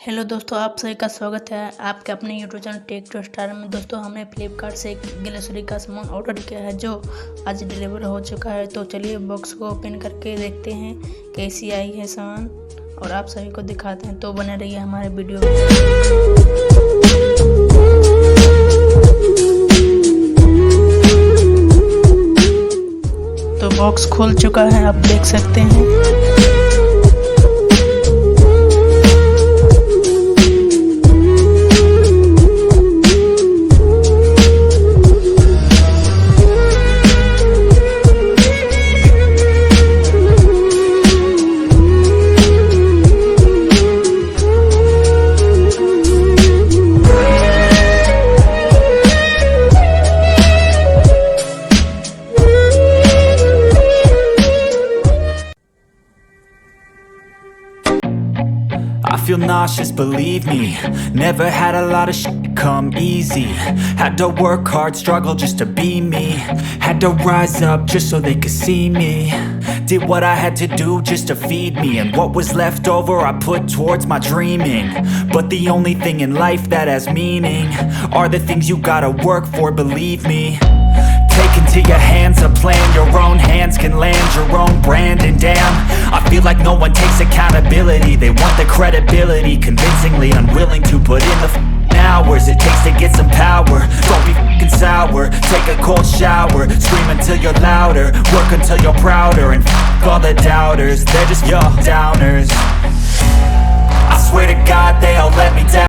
Hello दोस्तों, आप सभी का स्वागत है आपके अपने YouTube channel tech to star में। दोस्तों, हमने फ्लिपकार्ट से एक ग्लिसरी का सामान ऑर्डर किया है जो आज डिलीवर हो चुका है। तो चलिए बॉक्स को ओपन करके देखते हैं कैसी आई है सामान और आप सभी को दिखाते हैं। तो बने रहिए हमारे वीडियो में। तो बॉक्स खुल चुका है, आप देख सकते हैं। I feel nauseous, believe me. Never had a lot of shit come easy. Had to work hard, struggle just to be me. Had to rise up just so they could see me. Did what I had to do just to feed me. And what was left over I put towards my dreaming. But the only thing in life that has meaning are the things you gotta work for, believe me. Take into your hands a plan. Your own hands can land your own brand. And damn, I feel like no one takes accountability. They want the credibility, convincingly unwilling to put in the hours it takes to get some power. Don't be f***ing sour. Take a cold shower. Scream until you're louder. Work until you're prouder. And f*** all the doubters. They're just your downers. I swear to God they all let me down.